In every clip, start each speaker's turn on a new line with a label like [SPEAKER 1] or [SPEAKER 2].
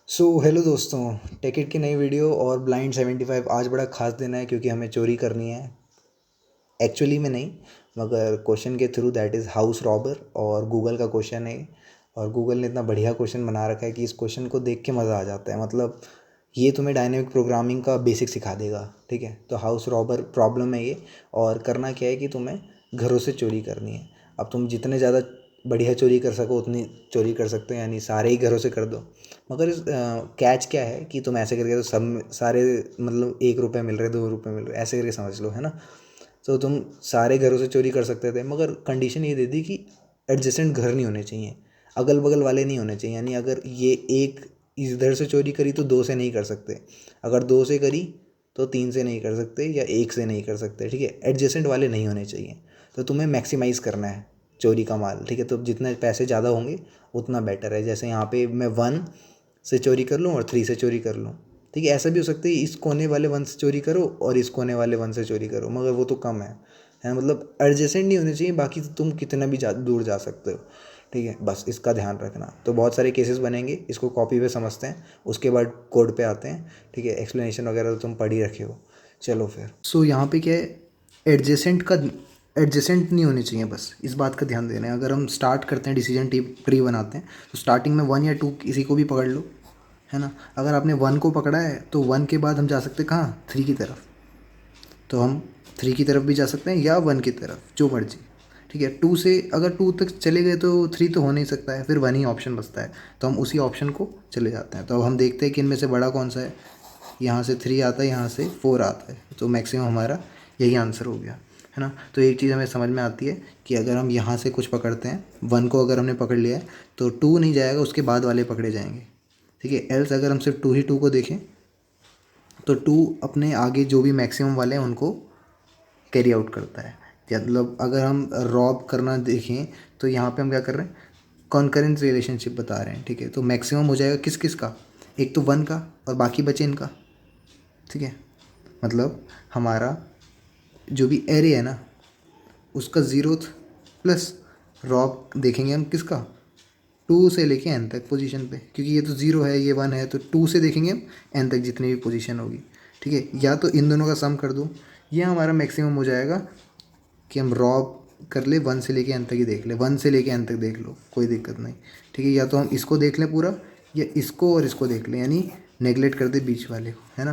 [SPEAKER 1] Hello दोस्तों, ticket की नई वीडियो और ब्लाइंड 75 आज बड़ा ख़ास दिन है क्योंकि हमें चोरी करनी है। एक्चुअली में नहीं, मगर क्वेश्चन के through, that is house robber. और गूगल का क्वेश्चन है। और गूगल ने इतना बढ़िया क्वेश्चन बना रखा है कि इस क्वेश्चन को देख के मज़ा आ जाता है। मतलब ये तुम्हें डायनेमिक प्रोग्रामिंग का बेसिक सिखा देगा। ठीक है, तो हाउस रॉबर प्रॉब्लम है ये। और करना क्या है कि तुम्हें घरों से चोरी करनी है। अब तुम जितने ज़्यादा बढ़िया चोरी कर सको उतनी चोरी कर सकते हो, यानी सारे ही घरों से कर दो। मगर इस कैच क्या है कि तुम ऐसे करके तो सब सारे, मतलब 1 रुपये मिल रहे, 2 रुपये मिल रहे, ऐसे करके समझ लो, है ना। तो तुम सारे घरों से चोरी कर सकते थे, मगर कंडीशन ये दे दी कि एडजेसेंट घर नहीं होने चाहिए, अगल बगल वाले नहीं होने चाहिए। यानी अगर ये एक इधर से चोरी करी तो दो से नहीं कर सकते, अगर दो से करी तो तीन से नहीं कर सकते, या एक से नहीं कर सकते। ठीक है, एडजेसेंट वाले नहीं होने चाहिए। तो तुम्हें मैक्सिमाइज़ करना है चोरी का माल। ठीक है, तो जितने पैसे ज़्यादा होंगे उतना बेटर है। जैसे यहाँ पे मैं 1 से चोरी कर लूँ और 3 से चोरी कर लूँ। ठीक है, ऐसा भी हो सकता है इस कोने वाले 1 से चोरी करो और इस कोने वाले 1 से चोरी करो, मगर वो तो कम है। मतलब एडजेसेंट नहीं होने चाहिए, बाकी तो तुम कितना भी दूर जा सकते हो। ठीक है, बस इसका ध्यान रखना। तो बहुत सारे केसेस बनेंगे, इसको कॉपी पे समझते हैं, उसके बाद कोड पे आते हैं। ठीक है, एक्सप्लेनेशन वगैरह तो तुम पढ़ ही रखे हो। चलो फिर। यहाँ पे क्या है, एडजेसेंट नहीं होने चाहिए, बस इस बात का ध्यान देना है। अगर हम स्टार्ट करते हैं, डिसीजन ट्री बनाते हैं, तो स्टार्टिंग में 1 या 2 किसी को भी पकड़ लो, है ना। अगर आपने 1 को पकड़ा है तो 1 के बाद हम जा सकते हैं कहाँ, 3 की तरफ। तो हम 3 की तरफ भी जा सकते हैं या 1 की तरफ, जो मर्जी। ठीक है, 2 से अगर 2 तक चले गए तो 3 तो हो नहीं सकता है, फिर 1 ही ऑप्शन बचता है। तो हम उसी ऑप्शन को चले जाते हैं। तो अब हम देखते हैं कि इनमें से बड़ा कौन सा है। यहाँ से 3 आता है, यहाँ से 4 आता है, तो मैक्सिमम हमारा यही आंसर हो गया, है ना। तो एक चीज़ हमें समझ में आती है कि अगर हम यहाँ से कुछ पकड़ते हैं, 1 को अगर हमने पकड़ लिया है तो 2 नहीं जाएगा, उसके बाद वाले पकड़े जाएंगे। ठीक है, एल्स अगर हम सिर्फ 2 को देखें तो 2 अपने आगे जो भी मैक्सिमम वाले हैं उनको कैरी आउट करता है। मतलब अगर हम रॉब करना देखें तो यहाँ पे हम क्या कर रहे हैं, कॉन्करेंस रिलेशनशिप बता रहे हैं। ठीक है, तो मैक्सिमम हो जाएगा किस किस का, एक तो 1 का और बाकी बचे इनका। ठीक है, मतलब हमारा जो भी एरे है ना, उसका 0th प्लस रॉब देखेंगे हम किसका, 2 से लेके n तक पोजीशन पे, क्योंकि ये तो 0 है, ये 1 है, तो 2 से देखेंगे हम n तक जितनी भी पोजीशन होगी। ठीक है, या तो इन दोनों का सम कर दो, ये हमारा मैक्सिमम हो जाएगा कि हम रॉब कर ले 1 से लेके n तक ही देख ले, 1 से लेके n तक देख लो, कोई दिक्कत नहीं। ठीक है, या तो हम इसको देख लें पूरा, या इसको और इसको देख लें, यानी नेगलेक्ट कर दे बीच वाले को, है ना।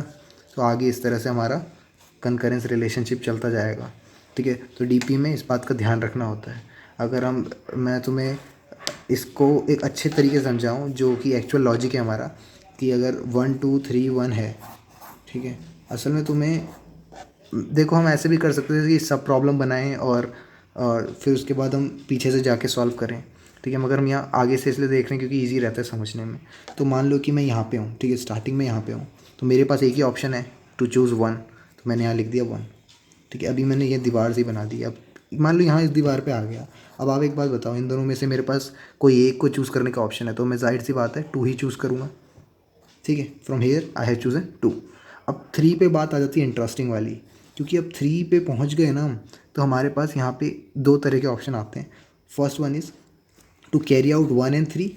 [SPEAKER 1] तो आगे इस तरह से हमारा कंकरेंस रिलेशनशिप चलता जाएगा। ठीक है, तो डीपी में इस बात का ध्यान रखना होता है। अगर मैं तुम्हें इसको एक अच्छे तरीके से समझाऊँ, जो कि एक्चुअल लॉजिक है हमारा, कि अगर 1 2 3 1 है, ठीक है, असल में तुम्हें देखो, हम ऐसे भी कर सकते थे कि सब प्रॉब्लम बनाएं और फिर उसके बाद हम पीछे से जाके सॉल्व करें। ठीक है, मगर हम यहाँ आगे से इसलिए देख रहे हैं क्योंकि ईजी रहता है समझने में। तो मान लो कि मैं यहाँ पे हूँ, ठीक है, स्टार्टिंग में यहाँ पे हूँ, तो मेरे पास एक ही ऑप्शन है, टू चूज़ 1। तो मैंने यहाँ लिख दिया 1। ठीक है, अभी मैंने ये दीवार सी बना दी। अब मान लो यहाँ इस दीवार पे आ गया। अब आप एक बात बताओ, इन दोनों में से मेरे पास कोई एक को चूज़ करने का ऑप्शन है, तो मैं जाहिर सी बात है 2 ही चूज़ करूँगा। ठीक है, from here I have chosen 2। अब 3 पे बात आ जाती है इंटरेस्टिंग वाली, क्योंकि अब 3 पे पहुंच गए ना हम, तो हमारे पास यहाँ पे 2 तरह के ऑप्शन आते हैं। First one is to carry out 1 and 3,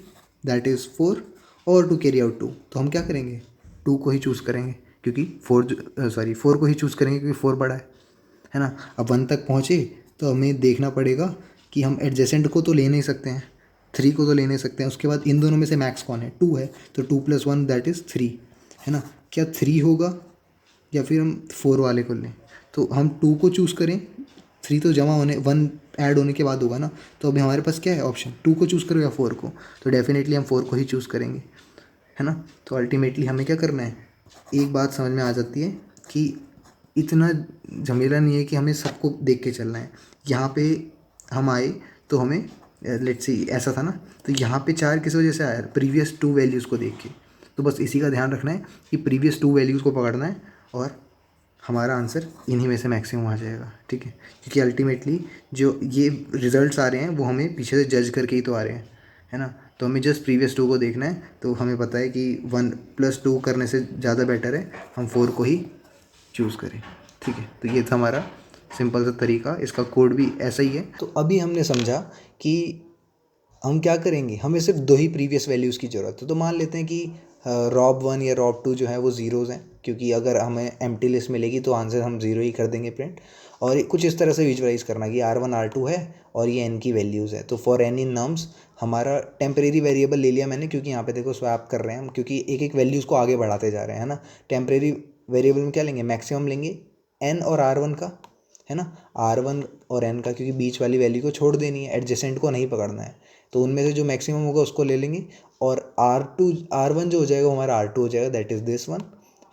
[SPEAKER 1] that is 4, और टू कैरी आउट 2। तो हम क्या करेंगे, 2 को ही चूज़ करेंगे, क्योंकि 4 को ही चूज़ करेंगे क्योंकि 4 बड़ा है ना। अब 1 तक पहुँचे तो हमें देखना पड़ेगा कि हम एडजेसेंट को तो ले नहीं सकते हैं, 3 को तो ले नहीं सकते हैं। उसके बाद इन दोनों में से मैक्स कौन है, 2 है, तो 2 + 1 दैट इज़ 3, है ना। क्या 3 होगा या फिर हम 4 वाले को लें। तो हम 2 को चूज़ करें, 3 तो जमा होने 1 ऐड होने के बाद होगा ना। तो अभी हमारे पास क्या है ऑप्शन, 2 को चूज़ करो या 4 को। तो डेफिनेटली हम 4 को ही चूज़ करेंगे, है ना। तो अल्टीमेटली हमें क्या करना है, एक बात समझ में आ जाती है कि इतना झमेला नहीं है कि हमें सबको देख के चलना है। यहाँ पे हम आए तो हमें लेट्स सी ऐसा था ना, तो यहाँ पे 4 किस वजह से आया, प्रीवियस 2 वैल्यूज़ को देख के। तो बस इसी का ध्यान रखना है कि प्रीवियस 2 वैल्यूज़ को पकड़ना है और हमारा आंसर इन्हीं में से मैक्सिमम आ जाएगा। ठीक है, क्योंकि अल्टीमेटली जो ये रिजल्ट्स आ रहे हैं वो हमें पीछे से जज करके ही तो आ रहे हैं, है ना। तो हमें जस्ट प्रीवियस 2 को देखना है, तो हमें पता है कि 1 + 2 करने से ज़्यादा बेटर है हम 4 को ही चूज़ करें। ठीक है, तो ये था हमारा सिंपल सा तरीका, इसका कोड भी ऐसा ही है। तो अभी हमने समझा कि हम क्या करेंगे, हमें सिर्फ 2 ही प्रीवियस वैल्यूज़ की ज़रूरत है। तो मान लेते हैं कि रॉब 1 या रॉब 2 जो है वो ज़ीरोज़ हैं, क्योंकि अगर हमें एम्प्टी लिस्ट मिलेगी तो आंसर हम ज़ीरो ही कर देंगे प्रिंट। और कुछ इस तरह से विजुअलाइज़ करना कि R1 R2 है और ये n की वैल्यूज़ है। तो फॉर n इन नम्स हमारा टेम्परेरी वेरिएबल ले लिया मैंने, क्योंकि यहाँ पे देखो स्वैप कर रहे हैं हम, क्योंकि एक एक वैल्यूज़ को आगे बढ़ाते जा रहे हैं, है ना। टेम्परेरी वेरिएबल में क्या लेंगे, मैक्सिमम लेंगे n और R1 का, है ना, R1 और n का, क्योंकि बीच वाली वैल्यू को छोड़ देनी है, एडजेसेंट को नहीं पकड़ना है। तो उनमें से जो मैक्सिमम होगा उसको ले लेंगे, और R1 जो हो जाएगा वो हमारा R2 हो जाएगा, दैट इज़ दिस वन,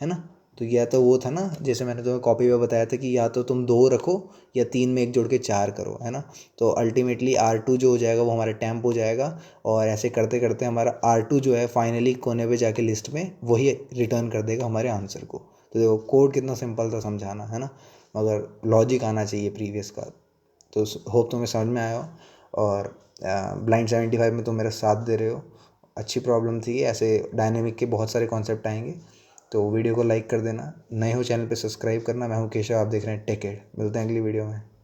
[SPEAKER 1] है ना। तो या तो वो था ना, जैसे मैंने तुम्हें कॉपी में बताया था कि या तो तुम 2 रखो या 3 में 1 जोड़ के 4 करो, है ना। तो अल्टीमेटली R2 जो हो जाएगा वो हमारा टेम्प हो जाएगा, और ऐसे करते करते हमारा R2 जो है फाइनली कोने पे जाके लिस्ट में वही रिटर्न कर देगा हमारे आंसर को। तो देखो कोड कितना सिंपल था समझाना, है ना, मगर लॉजिक आना चाहिए प्रीवियस का। तो होप तुम्हें समझ में आया हो। और ब्लाइंड 75 में तुम मेरा साथ दे रहे हो, अच्छी प्रॉब्लम थी। ऐसे डायनेमिक के बहुत सारे कॉन्सेप्ट आएंगे, तो वीडियो को लाइक कर देना। नए हो चैनल पे सब्सक्राइब करना। मैं हूँ केशव, आप देख रहे हैं टेक एड। मिलते हैं अगली वीडियो में।